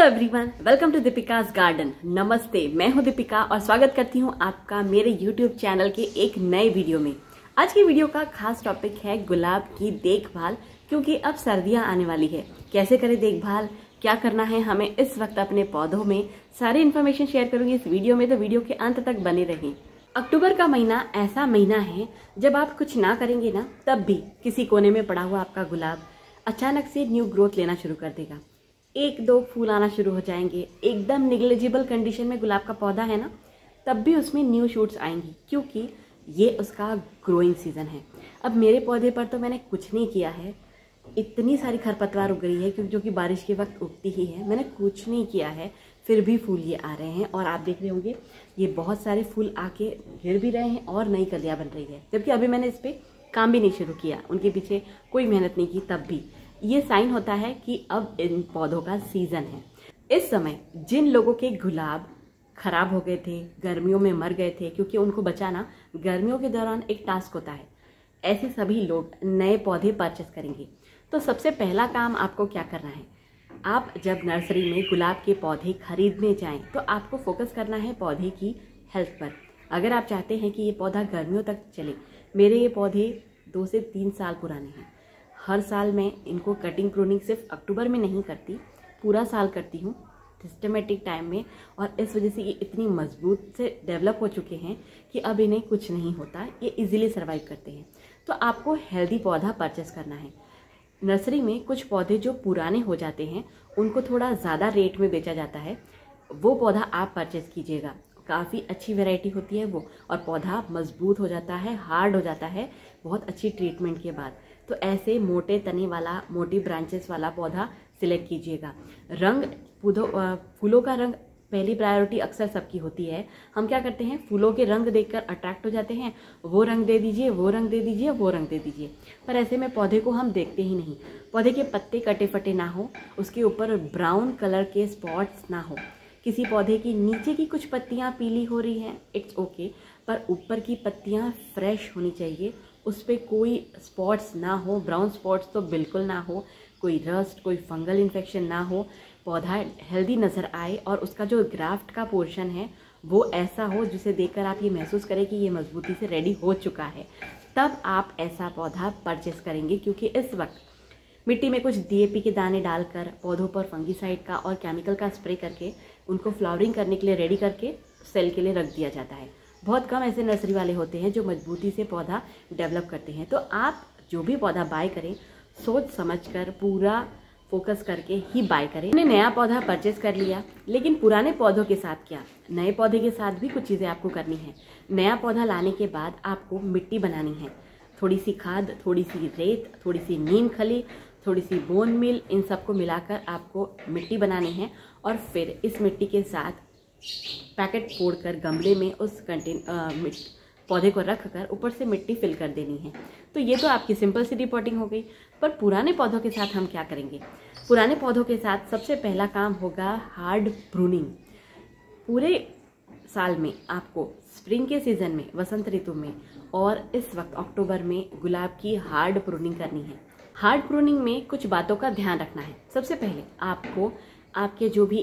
Everyone, welcome to Deepika's garden. नमस्ते, मैं हूं दीपिका और स्वागत करती हूं आपका मेरे यूट्यूब चैनल के एक नए वीडियो में। आज की वीडियो का खास टॉपिक है गुलाब की देखभाल, क्योंकि अब सर्दियां आने वाली है। कैसे करें देखभाल, क्या करना है हमें इस वक्त अपने पौधों में, सारी इन्फॉर्मेशन शेयर करूंगी इस वीडियो में, तो वीडियो के अंत तक बने रहें। अक्टूबर का महीना ऐसा महीना है जब आप कुछ ना करेंगे ना, तब भी किसी कोने में पड़ा हुआ आपका गुलाब अचानक से न्यू ग्रोथ लेना शुरू कर देगा। एक दो फूल आना शुरू हो जाएंगे। एकदम निग्लेजिबल कंडीशन में गुलाब का पौधा है ना, तब भी उसमें न्यू शूट्स आएंगी, क्योंकि ये उसका ग्रोइंग सीजन है। अब मेरे पौधे पर तो मैंने कुछ नहीं किया है, इतनी सारी खरपतवार उग रही है क्योंकि जो कि बारिश के वक्त उगती ही है। मैंने कुछ नहीं किया है, फिर भी फूल ये आ रहे हैं और आप देख रहे होंगे ये बहुत सारे फूल आके गिर भी रहे हैं और नई कलियां बन रही है। जबकि अभी मैंने इस पर काम भी नहीं शुरू किया, उनके पीछे कोई मेहनत नहीं की, तब भी ये साइन होता है कि अब इन पौधों का सीजन है। इस समय जिन लोगों के गुलाब खराब हो गए थे, गर्मियों में मर गए थे, क्योंकि उनको बचाना गर्मियों के दौरान एक टास्क होता है, ऐसे सभी लोग नए पौधे परचेस करेंगे। तो सबसे पहला काम आपको क्या करना है, आप जब नर्सरी में गुलाब के पौधे खरीदने जाएं तो आपको फोकस करना है पौधे की हेल्थ पर। अगर आप चाहते हैं कि ये पौधा गर्मियों तक चले, मेरे ये पौधे 2 से 3 साल पुराने हैं। हर साल मैं इनको कटिंग प्रूनिंग सिर्फ अक्टूबर में नहीं करती, पूरा साल करती हूँ सिस्टमेटिक टाइम में, और इस वजह से ये इतनी मजबूत से डेवलप हो चुके हैं कि अब इन्हें कुछ नहीं होता, ये इजीली सर्वाइव करते हैं। तो आपको हेल्दी पौधा परचेस करना है। नर्सरी में कुछ पौधे जो पुराने हो जाते हैं उनको थोड़ा ज़्यादा रेट में बेचा जाता है, वो पौधा आप परचेस कीजिएगा। काफ़ी अच्छी वैरायटी होती है वो, और पौधा मजबूत हो जाता है, हार्ड हो जाता है बहुत अच्छी ट्रीटमेंट के बाद। तो ऐसे मोटे तने वाला, मोटी ब्रांचेस वाला पौधा सिलेक्ट कीजिएगा। रंग, फूलों का रंग पहली प्रायोरिटी अक्सर सबकी होती है। हम क्या करते हैं, फूलों के रंग देखकर अट्रैक्ट हो जाते हैं, वो रंग दे दीजिए, वो रंग दे दीजिए, वो रंग दे दीजिए, पर ऐसे में पौधे को हम देखते ही नहीं। पौधे के पत्ते कटे फटे ना हो, उसके ऊपर ब्राउन कलर के स्पॉट्स ना हो। किसी पौधे की नीचे की कुछ पत्तियां पीली हो रही हैं, इट्स ओके, पर ऊपर की पत्तियां फ्रेश होनी चाहिए, उस पर कोई स्पॉट्स ना हो, ब्राउन स्पॉट्स तो बिल्कुल ना हो, कोई रस्ट, कोई फंगल इन्फेक्शन ना हो, पौधा हेल्दी नज़र आए और उसका जो ग्राफ्ट का पोर्शन है वो ऐसा हो जिसे देखकर आप ये महसूस करें कि ये मजबूती से रेडी हो चुका है। तब आप ऐसा पौधा परचेस करेंगे, क्योंकि इस वक्त मिट्टी में कुछ डीएपी के दाने डालकर, पौधों पर फंगीसाइड का और केमिकल का स्प्रे करके उनको फ्लावरिंग करने के लिए रेडी करके सेल के लिए रख दिया जाता है। बहुत कम ऐसे नर्सरी वाले होते हैं जो मजबूती से पौधा डेवलप करते हैं। तो आप जो भी पौधा बाय करें, सोच समझकर पूरा फोकस करके ही बाय करें। हमने नया पौधा परचेस कर लिया, लेकिन पुराने पौधों के साथ क्या, नए पौधे के साथ भी कुछ चीज़ें आपको करनी है। नया पौधा लाने के बाद आपको मिट्टी बनानी है, थोड़ी सी खाद, थोड़ी सी रेत, थोड़ी सी नीम खली, थोड़ी सी बोन मील, इन सबको मिलाकर आपको मिट्टी बनानी है। और फिर इस मिट्टी के साथ पैकेट फोड़कर गमले में उस पौधे को रख कर ऊपर से मिट्टी फिल कर देनी है। तो ये तो आपकी सिंपल सी रिपोर्टिंग हो गई। पर पुराने पौधों के साथ हम क्या करेंगे, पुराने पौधों के साथ सबसे पहला काम होगा हार्ड प्रूनिंग। पूरे साल में आपको स्प्रिंग के सीजन में, वसंत ऋतु में और इस वक्त अक्टूबर में गुलाब की हार्ड प्रूनिंग करनी है। हार्ड प्रूनिंग में कुछ बातों का ध्यान रखना है। सबसे पहले आपको आपके जो भी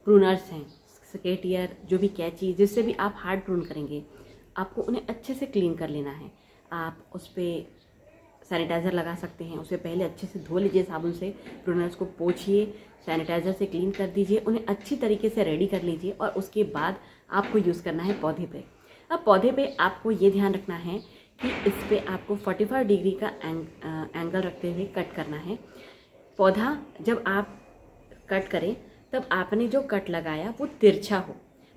प्रूनर्स हैं, स्केटियर, जो भी कैंची, जिससे भी आप हार्ड प्रून करेंगे, आपको उन्हें अच्छे से क्लीन कर लेना है। आप उस पर सैनिटाइज़र लगा सकते हैं, उसे पहले अच्छे से धो लीजिए साबुन से, प्रूनर्स को पोंछिए, सैनिटाइज़र से क्लीन कर दीजिए, उन्हें अच्छी तरीके से रेडी कर लीजिए और उसके बाद आपको यूज़ करना है पौधे पे। अब पौधे पे आपको ये ध्यान रखना है कि इस पर आपको 45 डिग्री का एंगल रखते हुए कट करना है। पौधा जब आप कट करें तब आपने जो कट लगाया वो तिरछा हो,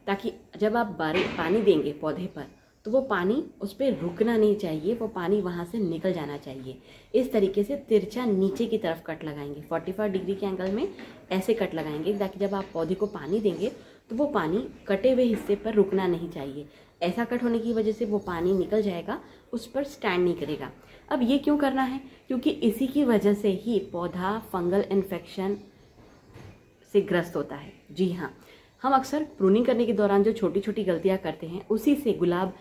ताकि जब आप पानी देंगे पौधे पर तो वो पानी उस पर रुकना नहीं चाहिए, वो पानी वहाँ से निकल जाना चाहिए। इस तरीके से तिरछा नीचे की तरफ कट लगाएंगे, 45 डिग्री के एंगल में ऐसे कट लगाएंगे, ताकि जब आप पौधे को पानी देंगे तो वो पानी कटे हुए हिस्से पर रुकना नहीं चाहिए। ऐसा कट होने की वजह से वो पानी निकल जाएगा, उस पर स्टैंड नहीं करेगा। अब ये क्यों करना है, क्योंकि इसी की वजह से ही पौधा फंगल इन्फेक्शन से ग्रस्त होता है। जी हाँ, हम अक्सर प्रूनिंग करने के दौरान जो छोटी छोटी गलतियां करते हैं, उसी से गुलाब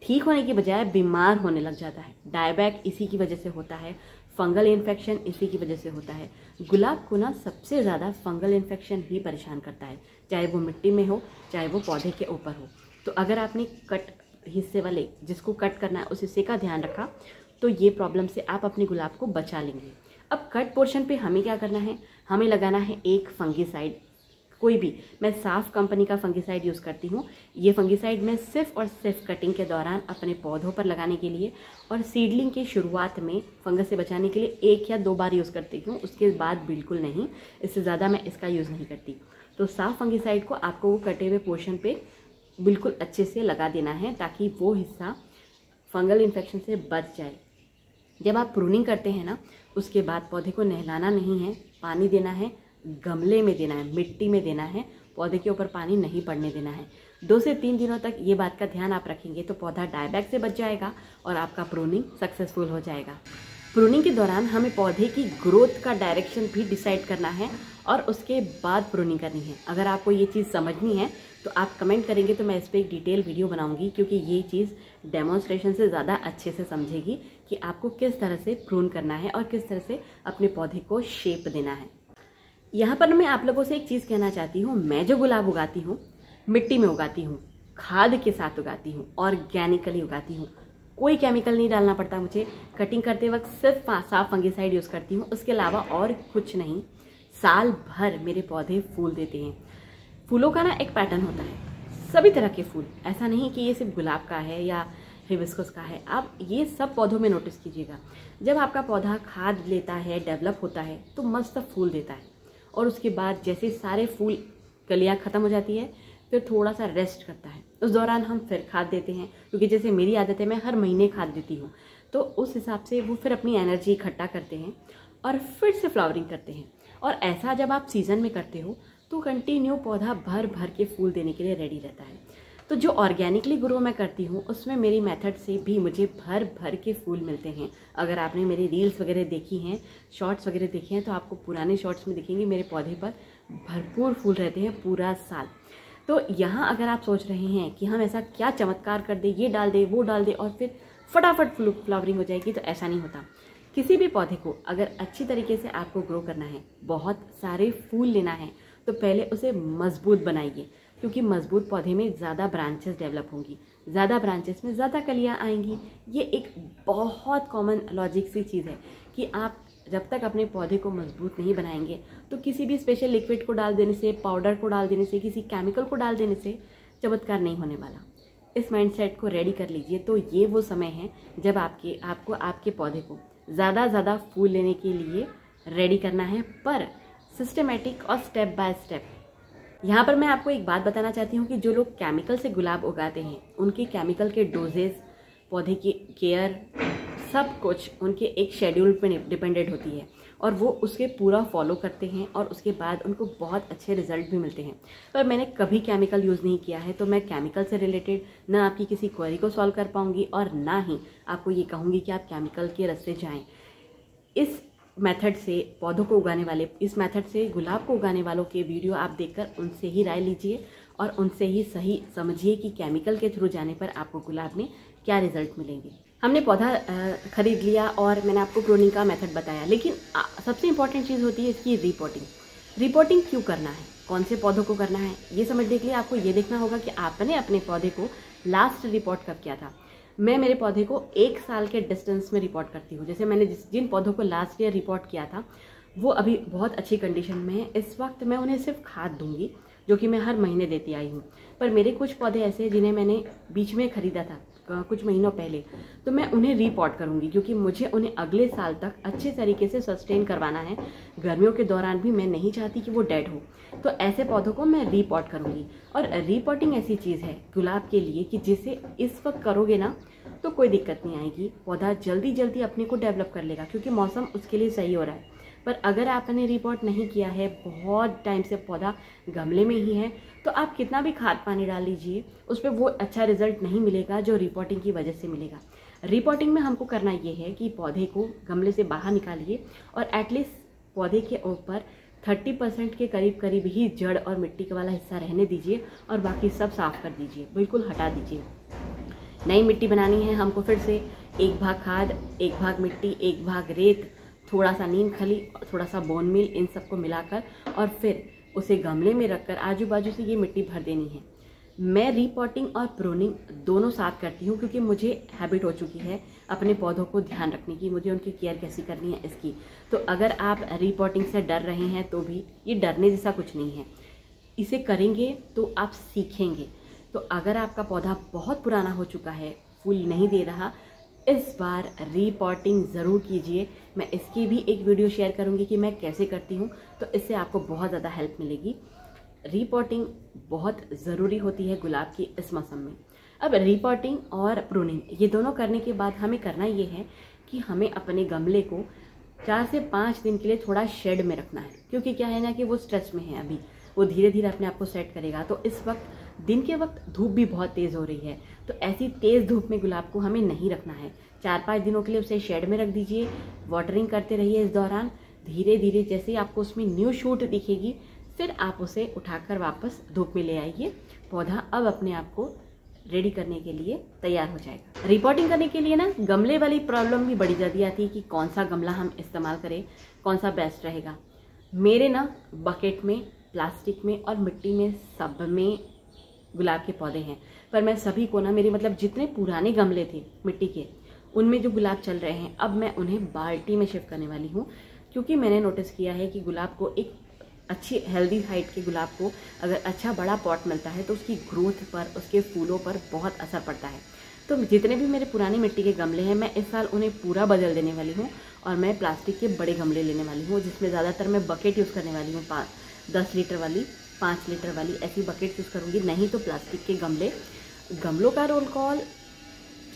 ठीक होने की बजाय बीमार होने लग जाता है। डायबैक इसी की वजह से होता है, फंगल इन्फेक्शन इसी की वजह से होता है। गुलाब को ना सबसे ज़्यादा फंगल इन्फेक्शन ही परेशान करता है, चाहे वो मिट्टी में हो चाहे वो पौधे के ऊपर हो। तो अगर आपने कट हिस्से वाले जिसको कट करना है उस हिस्से का ध्यान रखा तो ये प्रॉब्लम से आप अपने गुलाब को बचा लेंगे। अब कट पोर्शन पे हमें क्या करना है, हमें लगाना है एक फंगीसाइड, कोई भी, मैं साफ कंपनी का फंगीसाइड यूज़ करती हूँ। ये फंगीसाइड मैं सिर्फ और सिर्फ कटिंग के दौरान अपने पौधों पर लगाने के लिए और सीडलिंग की शुरुआत में फंगस से बचाने के लिए 1 या 2 बार यूज़ करती हूँ, उसके बाद बिल्कुल नहीं, इससे ज़्यादा मैं इसका यूज़ नहीं करती। तो साफ फंगीसाइड को आपको वो कटे हुए पोर्शन पे बिल्कुल अच्छे से लगा देना है ताकि वो हिस्सा फंगल इन्फेक्शन से बच जाए। जब आप प्रूनिंग करते हैं ना, उसके बाद पौधे को नहलाना नहीं है, पानी देना है, गमले में देना है, मिट्टी में देना है, पौधे के ऊपर पानी नहीं पड़ने देना है। 2 से 3 दिनों तक ये बात का ध्यान आप रखेंगे तो पौधा डायबैक से बच जाएगा और आपका प्रूनिंग सक्सेसफुल हो जाएगा। प्रूनिंग के दौरान हमें पौधे की ग्रोथ का डायरेक्शन भी डिसाइड करना है और उसके बाद प्रूनिंग करनी है। अगर आपको ये चीज़ समझनी है तो आप कमेंट करेंगे तो मैं इस पर एक डिटेल वीडियो बनाऊंगी, क्योंकि ये चीज़ डेमोन्स्ट्रेशन से ज़्यादा अच्छे से समझेगी कि आपको किस तरह से प्रून करना है और किस तरह से अपने पौधे को शेप देना है। यहाँ पर मैं आप लोगों से एक चीज़ कहना चाहती हूँ, मैं जो गुलाब उगाती हूँ मिट्टी में उगाती हूँ, खाद के साथ उगाती हूँ, ऑर्गेनिकली उगाती हूँ, कोई केमिकल नहीं डालना पड़ता मुझे। कटिंग करते वक्त सिर्फ साफ फंगीसाइड यूज़ करती हूँ, उसके अलावा और कुछ नहीं। साल भर मेरे पौधे फूल देते हैं। फूलों का ना एक पैटर्न होता है, सभी तरह के फूल, ऐसा नहीं कि ये सिर्फ गुलाब का है या हिबिस्कस का है। आप ये सब पौधों में नोटिस कीजिएगा, जब आपका पौधा खाद लेता है, डेवलप होता है तो मस्त फूल देता है और उसके बाद जैसे सारे फूल कलियाँ ख़त्म हो जाती है फिर थोड़ा सा रेस्ट करता है। उस दौरान हम फिर खाद देते हैं, क्योंकि जैसे मेरी आदत है मैं हर महीने खाद देती हूँ, तो उस हिसाब से वो फिर अपनी एनर्जी इकट्ठा करते हैं और फिर से फ्लावरिंग करते हैं। और ऐसा जब आप सीज़न में करते हो तो कंटिन्यू पौधा भर भर के फूल देने के लिए रेडी रहता है। तो जो ऑर्गेनिकली ग्रो मैं करती हूँ उसमें मेरी मेथड से भी मुझे भर भर के फूल मिलते हैं। अगर आपने मेरी रील्स वगैरह देखी हैं, शॉर्ट्स वगैरह देखे हैं, तो आपको पुराने शॉर्ट्स में दिखेंगे मेरे पौधे पर भरपूर फूल रहते हैं पूरा साल। तो यहाँ अगर आप सोच रहे हैं कि हम ऐसा क्या चमत्कार कर दे, ये डाल दे वो डाल दे और फिर फटाफट फ्लावरिंग हो जाएगी, तो ऐसा नहीं होता। किसी भी पौधे को अगर अच्छी तरीके से आपको ग्रो करना है, बहुत सारे फूल लेना है, तो पहले उसे मजबूत बनाइए, क्योंकि मजबूत पौधे में ज़्यादा ब्रांचेस डेवलप होंगी, ज़्यादा ब्रांचेस में ज़्यादा कलियाँ आएंगी। ये एक बहुत कॉमन लॉजिक सी चीज़ है कि आप जब तक अपने पौधे को मजबूत नहीं बनाएंगे तो किसी भी स्पेशल लिक्विड को डाल देने से, पाउडर को डाल देने से, किसी केमिकल को डाल देने से चमत्कार नहीं होने वाला। इस माइंडसेट को रेडी कर लीजिए। तो ये वो समय है जब आपको आपके पौधे को ज़्यादा फूल लेने के लिए रेडी करना है, पर सिस्टमेटिक और स्टेप बाय स्टेप। यहाँ पर मैं आपको एक बात बताना चाहती हूँ कि जो लोग केमिकल से गुलाब उगाते हैं उनके केमिकल के डोजेस, पौधे की केयर, सब कुछ उनके एक शेड्यूल पर डिपेंडेंट होती है और वो उसके पूरा फॉलो करते हैं और उसके बाद उनको बहुत अच्छे रिजल्ट भी मिलते हैं। पर मैंने कभी केमिकल यूज़ नहीं किया है, तो मैं केमिकल से रिलेटेड ना आपकी किसी क्वेरी को सॉल्व कर पाऊँगी और ना ही आपको ये कहूँगी कि आप केमिकल के रास्ते जाएँ। इस मेथड से पौधों को उगाने वाले, इस मेथड से गुलाब को उगाने वालों के वीडियो आप देखकर उनसे ही राय लीजिए और उनसे ही सही समझिए कि केमिकल के थ्रू जाने पर आपको गुलाब में क्या रिजल्ट मिलेंगे। हमने पौधा खरीद लिया और मैंने आपको प्रूनिंग का मेथड बताया, लेकिन सबसे इंपॉर्टेंट चीज़ होती है इसकी रिपोर्टिंग। रिपोर्टिंग क्यों करना है, कौन से पौधों को करना है, ये समझने के लिए आपको ये देखना होगा कि आपने अपने पौधे को लास्ट रिपोर्ट कब किया था। मैं मेरे पौधे को 1 साल के डिस्टेंस में रिपोर्ट करती हूँ। जैसे मैंने जिन पौधों को लास्ट ईयर रिपोर्ट किया था वो अभी बहुत अच्छी कंडीशन में है। इस वक्त मैं उन्हें सिर्फ खाद दूंगी, जो कि मैं हर महीने देती आई हूँ। पर मेरे कुछ पौधे ऐसे हैं जिन्हें मैंने बीच में खरीदा था कुछ महीनों पहले, तो मैं उन्हें रिपोर्ट करूंगी, क्योंकि मुझे उन्हें अगले साल तक अच्छे तरीके से सस्टेन करवाना है। गर्मियों के दौरान भी मैं नहीं चाहती कि वो डेड हो, तो ऐसे पौधों को मैं रिपोर्ट करूंगी। और रिपोर्टिंग ऐसी चीज़ है गुलाब के लिए कि जिसे इस वक्त करोगे ना तो कोई दिक्कत नहीं आएगी, पौधा जल्दी अपने को डेवलप कर लेगा, क्योंकि मौसम उसके लिए सही हो रहा है। पर अगर आपने रिपोर्ट नहीं किया है, बहुत टाइम से पौधा गमले में ही है, तो आप कितना भी खाद पानी डाल लीजिए उस पर वो अच्छा रिजल्ट नहीं मिलेगा जो रिपोर्टिंग की वजह से मिलेगा। रिपोर्टिंग में हमको करना ये है कि पौधे को गमले से बाहर निकालिए और एटलीस्ट पौधे के ऊपर 30% के करीब ही जड़ और मिट्टी का वाला हिस्सा रहने दीजिए और बाकी सब साफ कर दीजिए, बिल्कुल हटा दीजिए। नई मिट्टी बनानी है हमको, फिर से 1 भाग खाद, 1 भाग मिट्टी, 1 भाग रेत थोड़ा सा नीम खली, थोड़ा सा बोन मील, इन सबको मिलाकर और फिर उसे गमले में रखकर आजू बाजू से ये मिट्टी भर देनी है। मैं रीपॉटिंग और प्रूनिंग दोनों साथ करती हूँ क्योंकि मुझे हैबिट हो चुकी है अपने पौधों को ध्यान रखने की, मुझे उनकी केयर कैसी करनी है इसकी। तो अगर आप रीपॉटिंग से डर रहे हैं तो भी ये डरने जैसा कुछ नहीं है, इसे करेंगे तो आप सीखेंगे। तो अगर आपका पौधा बहुत पुराना हो चुका है, फूल नहीं दे रहा, इस बार रीपॉटिंग ज़रूर कीजिए। मैं इसकी भी एक वीडियो शेयर करूंगी कि मैं कैसे करती हूँ, तो इससे आपको बहुत ज़्यादा हेल्प मिलेगी। रीपॉटिंग बहुत ज़रूरी होती है गुलाब की इस मौसम में। अब रीपॉटिंग और प्रूनिंग ये दोनों करने के बाद हमें करना ये है कि हमें अपने गमले को 4 से 5 दिन के लिए थोड़ा शेड में रखना है, क्योंकि क्या है ना कि वो स्ट्रेस में है अभी, वो धीरे धीरे अपने आप को सेट करेगा। तो इस वक्त दिन के वक्त धूप भी बहुत तेज़ हो रही है, तो ऐसी तेज़ धूप में गुलाब को हमें नहीं रखना है। 4-5 दिनों के लिए उसे शेड में रख दीजिए, वाटरिंग करते रहिए इस दौरान। धीरे धीरे जैसे आपको उसमें न्यू शूट दिखेगी, फिर आप उसे उठाकर वापस धूप में ले आइए। पौधा अब अपने आप को रेडी करने के लिए तैयार हो जाएगा। रिपोर्टिंग करने के लिए ना गमले वाली प्रॉब्लम भी बड़ी ज़्यादा आती है कि कौन सा गमला हम इस्तेमाल करें, कौन सा बेस्ट रहेगा। मेरे ना बकेट में, प्लास्टिक में और मिट्टी में सब में गुलाब के पौधे हैं, पर मैं सभी को ना, मेरे मतलब जितने पुराने गमले थे मिट्टी के, उनमें जो गुलाब चल रहे हैं, अब मैं उन्हें बाल्टी में शिफ्ट करने वाली हूँ। क्योंकि मैंने नोटिस किया है कि गुलाब को एक अच्छी हेल्दी हाइट के गुलाब को अगर अच्छा बड़ा पॉट मिलता है तो उसकी ग्रोथ पर, उसके फूलों पर बहुत असर पड़ता है। तो जितने भी मेरे पुरानी मिट्टी के गमले हैं, मैं इस साल उन्हें पूरा बदल देने वाली हूँ और मैं प्लास्टिक के बड़े गमले लेने वाली हूँ, जिसमें ज़्यादातर मैं बकेट यूज़ करने वाली हूँ। 10 लीटर वाली, 5 लीटर वाली ऐसी बकेट यूज़ करूँगी, नहीं तो प्लास्टिक के गमले। गमलों का रोल कॉल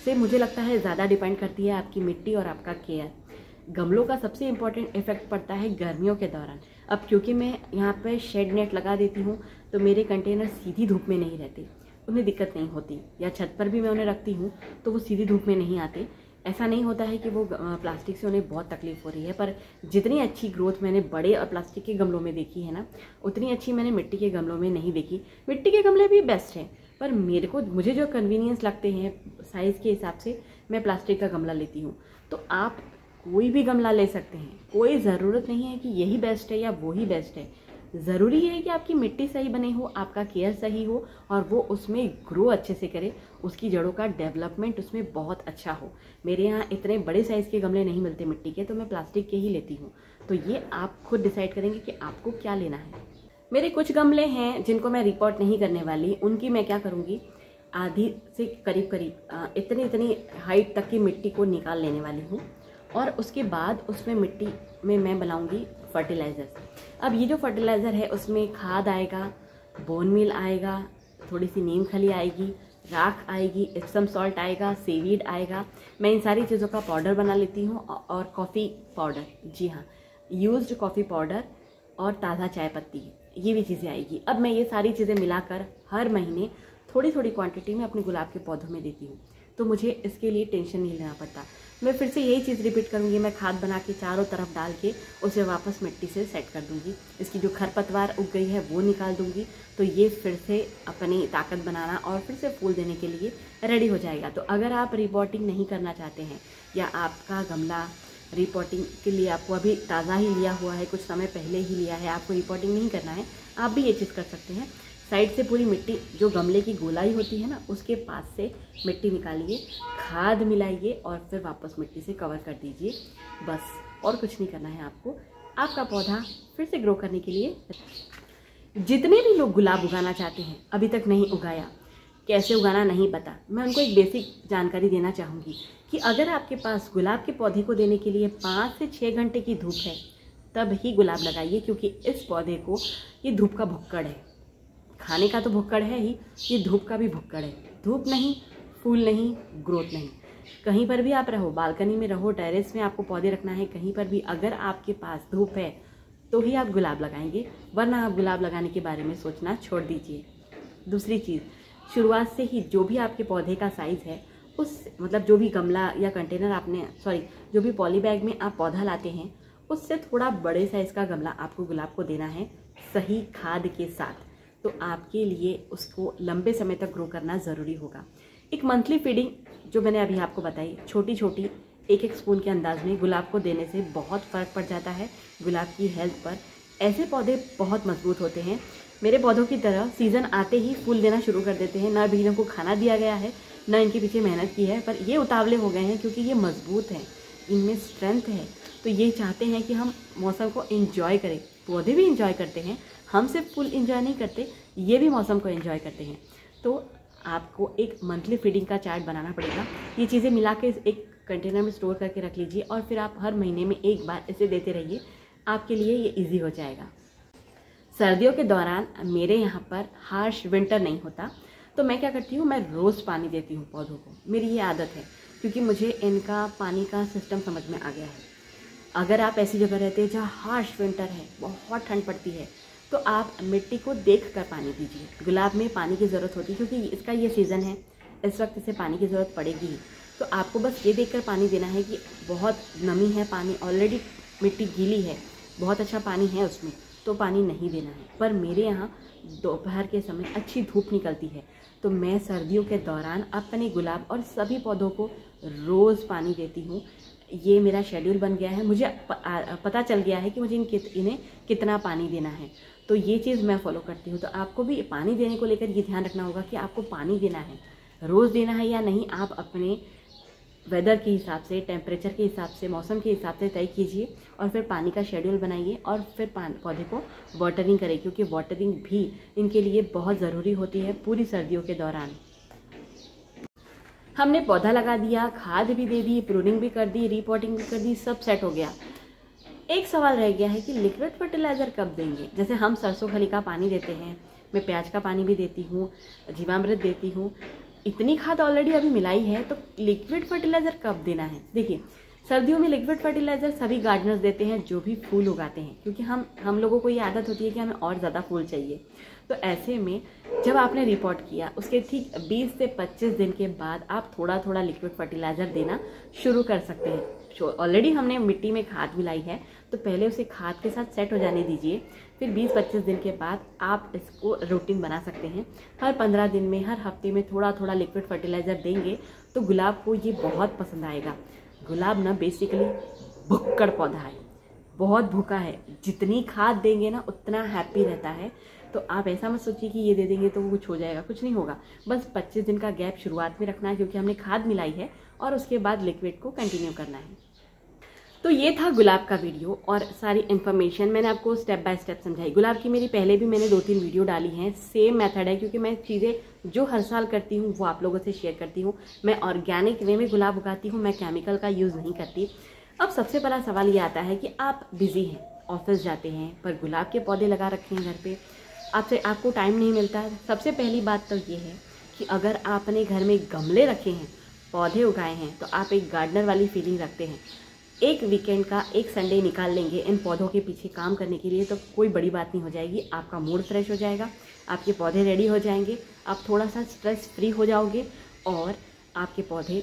से मुझे लगता है ज़्यादा डिपेंड करती है आपकी मिट्टी और आपका केयर। गमलों का सबसे इम्पॉर्टेंट इफेक्ट पड़ता है गर्मियों के दौरान। अब क्योंकि मैं यहाँ पे शेड नेट लगा देती हूँ तो मेरे कंटेनर सीधी धूप में नहीं रहते, उन्हें दिक्कत नहीं होती, या छत पर भी मैं उन्हें रखती हूँ तो वो सीधी धूप में नहीं आते। ऐसा नहीं होता है कि वो प्लास्टिक से उन्हें बहुत तकलीफ हो रही है, पर जितनी अच्छी ग्रोथ मैंने बड़े और प्लास्टिक के गमलों में देखी है ना, उतनी अच्छी मैंने मिट्टी के गमलों में नहीं देखी। मिट्टी के गमले भी बेस्ट हैं, पर मुझे जो कन्वीनियंस लगते हैं साइज़ के हिसाब से, मैं प्लास्टिक का गमला लेती हूँ। तो आप कोई भी गमला ले सकते हैं, कोई ज़रूरत नहीं है कि यही बेस्ट है या वो ही बेस्ट है। ज़रूरी है कि आपकी मिट्टी सही बने हो, आपका केयर सही हो और वो उसमें ग्रो अच्छे से करे, उसकी जड़ों का डेवलपमेंट उसमें बहुत अच्छा हो। मेरे यहाँ इतने बड़े साइज़ के गमले नहीं मिलते मिट्टी के, तो मैं प्लास्टिक के ही लेती हूँ। तो ये आप खुद डिसाइड करेंगे कि आपको क्या लेना है। मेरे कुछ गमले हैं जिनको मैं रिपोर्ट नहीं करने वाली, उनकी मैं क्या करूँगी, आधी से करीब इतनी हाइट तक की मिट्टी को निकाल लेने वाली हूँ और उसके बाद उसमें मिट्टी में मैं बनाऊंगी फर्टिलाइज़र। अब ये जो फर्टिलाइज़र है उसमें खाद आएगा, बोन मील आएगा, थोड़ी सी नीम खली आएगी, राख आएगी, एप्सम सॉल्ट आएगा, सीवीड आएगा। मैं इन सारी चीज़ों का पाउडर बना लेती हूँ और कॉफ़ी पाउडर, जी हाँ, यूज्ड कॉफ़ी पाउडर और ताज़ा चाय पत्ती, ये भी चीज़ें आएगी। अब मैं ये सारी चीज़ें मिलाकर हर महीने थोड़ी थोड़ी क्वांटिटी में अपने गुलाब के पौधों में देती हूँ, तो मुझे इसके लिए टेंशन नहीं लेना पड़ता। मैं फिर से यही चीज़ रिपीट करूँगी, मैं खाद बना के चारों तरफ डाल के उसे वापस मिट्टी से सेट कर दूँगी। इसकी जो खरपतवार उग गई है वो निकाल दूँगी, तो ये फिर से अपनी ताकत बनाना और फिर से फूल देने के लिए रेडी हो जाएगा। तो अगर आप रिपोर्टिंग नहीं करना चाहते हैं या आपका गमला रिपोर्टिंग के लिए आपको अभी ताज़ा ही लिया हुआ है, कुछ समय पहले ही लिया है, आपको रिपोर्टिंग नहीं करना है, आप भी ये चीज़ कर सकते हैं। साइड से पूरी मिट्टी, जो गमले की गोलाई होती है ना, उसके पास से मिट्टी निकालिए, खाद मिलाइए और फिर वापस मिट्टी से कवर कर दीजिए। बस, और कुछ नहीं करना है आपको। आपका पौधा फिर से ग्रो करने के लिए, जितने भी लोग गुलाब उगाना चाहते हैं अभी तक नहीं उगाया, कैसे उगाना नहीं पता, मैं उनको एक बेसिक जानकारी देना चाहूँगी कि अगर आपके पास गुलाब के पौधे को देने के लिए 5 से 6 घंटे की धूप है, तब ही गुलाब लगाइए, क्योंकि इस पौधे को ये धूप का भुक्कड़ है। खाने का तो भुक्कड़ है ही, ये धूप का भी भुक्कड़ है। धूप नहीं, फूल नहीं, ग्रोथ नहीं। कहीं पर भी आप रहो, बालकनी में रहो, टेरेस में आपको पौधे रखना है, कहीं पर भी अगर आपके पास धूप है तो ही आप गुलाब लगाएंगे, वरना आप गुलाब लगाने के बारे में सोचना छोड़ दीजिए। दूसरी चीज़, शुरुआत से ही जो भी आपके पौधे का साइज़ है, उस मतलब जो भी गमला या कंटेनर आपने, जो भी पॉली बैग में आप पौधा लाते हैं, उससे थोड़ा बड़े साइज़ का गमला आपको गुलाब को देना है, सही खाद के साथ। तो आपके लिए उसको लंबे समय तक ग्रो करना ज़रूरी होगा। एक मंथली फीडिंग जो मैंने अभी आपको बताई, छोटी छोटी एक एक स्पून के अंदाज में गुलाब को देने से बहुत फ़र्क पड़ जाता है गुलाब की हेल्थ पर। ऐसे पौधे बहुत मजबूत होते हैं। मेरे पौधों की तरह सीज़न आते ही फूल देना शुरू कर देते हैं। ना भी इनको खाना दिया गया है, ना इनके पीछे मेहनत की है, पर ये उतावले हो गए हैं क्योंकि ये मजबूत हैं, इनमें स्ट्रेंथ है। तो ये चाहते हैं कि हम मौसम को एंजॉय करें। पौधे भी एंजॉय करते हैं, हम सिर्फ फूल एंजॉय नहीं करते, ये भी मौसम को एंजॉय करते हैं। तो आपको एक मंथली फीडिंग का चार्ट बनाना पड़ेगा। ये चीज़ें मिला के एक कंटेनर में स्टोर करके रख लीजिए और फिर आप हर महीने में एक बार इसे देते रहिए। आपके लिए ये इजी हो जाएगा। सर्दियों के दौरान मेरे यहाँ पर हार्श विंटर नहीं होता, तो मैं क्या करती हूँ, मैं रोज़ पानी देती हूँ पौधों को। मेरी ये आदत है क्योंकि मुझे इनका पानी का सिस्टम समझ में आ गया है। अगर आप ऐसी जगह रहते हैं जहाँ हार्श विंटर है, बहुत ठंड पड़ती है, तो आप मिट्टी को देख कर पानी दीजिए। गुलाब में पानी की ज़रूरत होती है क्योंकि इसका ये सीज़न है, इस वक्त इसे पानी की ज़रूरत पड़ेगी ही। तो आपको बस ये देखकर पानी देना है कि बहुत नमी है, पानी ऑलरेडी मिट्टी गीली है, बहुत अच्छा पानी है उसमें, तो पानी नहीं देना है। पर मेरे यहाँ दोपहर के समय अच्छी धूप निकलती है, तो मैं सर्दियों के दौरान अपने गुलाब और सभी पौधों को रोज़ पानी देती हूँ। ये मेरा शेड्यूल बन गया है। मुझे पता चल गया है कि मुझे इन्हें कितना पानी देना है, तो ये चीज़ मैं फॉलो करती हूँ। तो आपको भी पानी देने को लेकर ये ध्यान रखना होगा कि आपको पानी देना है, रोज़ देना है या नहीं। आप अपने वेदर के हिसाब से, टेम्परेचर के हिसाब से, मौसम के हिसाब से तय कीजिए और फिर पानी का शेड्यूल बनाइए और फिर पौधे को वाटरिंग करें, क्योंकि वाटरिंग भी इनके लिए बहुत ज़रूरी होती है पूरी सर्दियों के दौरान। हमने पौधा लगा दिया, खाद भी दे दी, प्रूनिंग भी कर दी, रिपोर्टिंग भी कर दी, सब सेट हो गया। एक सवाल रह गया है कि लिक्विड फर्टिलाइज़र कब देंगे। जैसे हम सरसों खली का पानी देते हैं, मैं प्याज का पानी भी देती हूँ, जीवामृत देती हूँ, इतनी खाद ऑलरेडी अभी मिलाई है, तो लिक्विड फर्टिलाइज़र कब देना है। देखिए, सर्दियों में लिक्विड फर्टिलाइज़र सभी गार्डनर्स देते हैं जो भी फूल उगाते हैं, क्योंकि हम लोगों को ये आदत होती है कि हमें और ज़्यादा फूल चाहिए। तो ऐसे में जब आपने रिपोर्ट किया उसके ठीक 20 से 25 दिन के बाद आप थोड़ा थोड़ा लिक्विड फर्टिलाइज़र देना शुरू कर सकते हैं। ऑलरेडी हमने मिट्टी में खाद मिलाई है, तो पहले उसे खाद के साथ सेट हो जाने दीजिए। फिर 20-25 दिन के बाद आप इसको रूटीन बना सकते हैं। हर 15 दिन में, हर हफ्ते में थोड़ा थोड़ा लिक्विड फर्टिलाइज़र देंगे तो गुलाब को ये बहुत पसंद आएगा। गुलाब ना बेसिकली भुक्कड़ पौधा है, बहुत भूखा है। जितनी खाद देंगे ना उतना हैप्पी रहता है। तो आप ऐसा मत सोचिए कि ये दे देंगे तो वो कुछ हो जाएगा, कुछ नहीं होगा। बस 25 दिन का गैप शुरुआत में रखना है क्योंकि हमने खाद मिलाई है, और उसके बाद लिक्विड को कंटिन्यू करना है। तो ये था गुलाब का वीडियो और सारी इन्फॉर्मेशन मैंने आपको स्टेप बाय स्टेप समझाई। गुलाब की मेरी पहले भी मैंने 2-3 वीडियो डाली हैं। सेम मेथड है क्योंकि मैं चीज़ें जो हर साल करती हूँ वो आप लोगों से शेयर करती हूँ। मैं ऑर्गेनिक वे में गुलाब उगाती हूँ, मैं केमिकल का यूज़ नहीं करती। अब सबसे बड़ा सवाल ये आता है कि आप बिजी हैं, ऑफिस जाते हैं, पर गुलाब के पौधे लगा रखे हैं घर पे, आपको टाइम नहीं मिलता है। सबसे पहली बात तो ये है कि अगर आपने घर में गमले रखे हैं, पौधे उगाए हैं, तो आप एक गार्डनर वाली फीलिंग रखते हैं। एक वीकेंड का एक संडे निकाल लेंगे इन पौधों के पीछे काम करने के लिए, तो कोई बड़ी बात नहीं हो जाएगी। आपका मूड फ्रेश हो जाएगा, आपके पौधे रेडी हो जाएंगे, आप थोड़ा सा स्ट्रेस फ्री हो जाओगे और आपके पौधे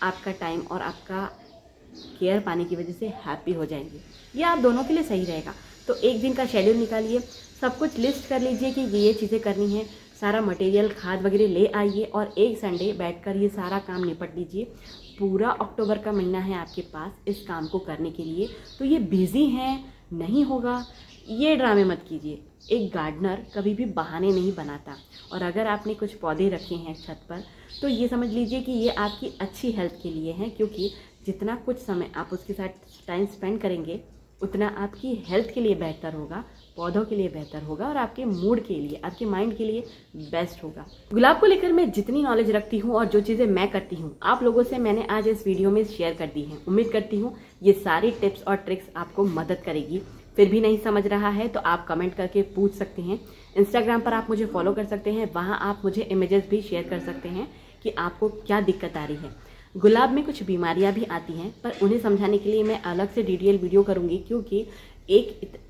आपका टाइम और आपका केयर पाने की वजह से हैप्पी हो जाएंगे। ये आप दोनों के लिए सही रहेगा। तो एक दिन का शेड्यूल निकालिए, सब कुछ लिस्ट कर लीजिए कि ये चीज़ें करनी है, सारा मटेरियल खाद वगैरह ले आइए और एक संडे बैठकर ये सारा काम निपट लीजिए। पूरा अक्टूबर का महीना है आपके पास इस काम को करने के लिए। तो ये बिजी हैं, नहीं होगा, ये ड्रामे मत कीजिए। एक गार्डनर कभी भी बहाने नहीं बनाता। और अगर आपने कुछ पौधे रखे हैं छत पर, तो ये समझ लीजिए कि ये आपकी अच्छी हेल्थ के लिए हैं, क्योंकि जितना कुछ समय आप उसके साथ टाइम स्पेंड करेंगे उतना आपकी हेल्थ के लिए बेहतर होगा, पौधों के लिए बेहतर होगा और आपके मूड के लिए, आपके माइंड के लिए बेस्ट होगा। गुलाब को लेकर मैं जितनी नॉलेज रखती हूँ और जो चीज़ें मैं करती हूँ आप लोगों से मैंने आज इस वीडियो में शेयर कर दी हैं। उम्मीद करती हूँ ये सारी टिप्स और ट्रिक्स आपको मदद करेगी। फिर भी नहीं समझ रहा है तो आप कमेंट करके पूछ सकते हैं। इंस्टाग्राम पर आप मुझे फॉलो कर सकते हैं, वहाँ आप मुझे इमेजेस भी शेयर कर सकते हैं कि आपको क्या दिक्कत आ रही है। गुलाब में कुछ बीमारियां भी आती हैं, पर उन्हें समझाने के लिए मैं अलग से डिटेल वीडियो करूंगी, क्योंकि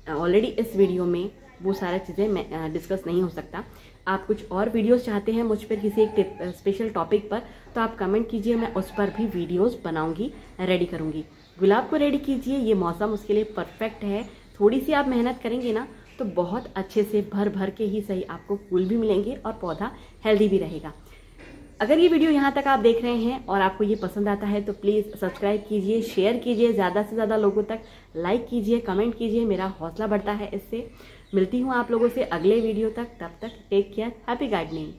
ऑलरेडी इस वीडियो में वो सारी चीज़ें मैं डिस्कस नहीं हो सकता। आप कुछ और वीडियोस चाहते हैं मुझ पर किसी एक स्पेशल टॉपिक पर, तो आप कमेंट कीजिए, मैं उस पर भी वीडियोस बनाऊंगी, रेडी करूंगी। गुलाब को रेडी कीजिए, ये मौसम उसके लिए परफेक्ट है। थोड़ी सी आप मेहनत करेंगे ना तो बहुत अच्छे से भर भर के ही सही आपको फूल भी मिलेंगे और पौधा हेल्दी भी रहेगा। अगर ये वीडियो यहाँ तक आप देख रहे हैं और आपको ये पसंद आता है तो प्लीज़ सब्सक्राइब कीजिए, शेयर कीजिए, ज़्यादा से ज़्यादा लोगों तक लाइक कीजिए, कमेंट कीजिए, मेरा हौसला बढ़ता है इससे। मिलती हूँ आप लोगों से अगले वीडियो तक, तब तक टेक केयर, हैप्पी गार्डनिंग।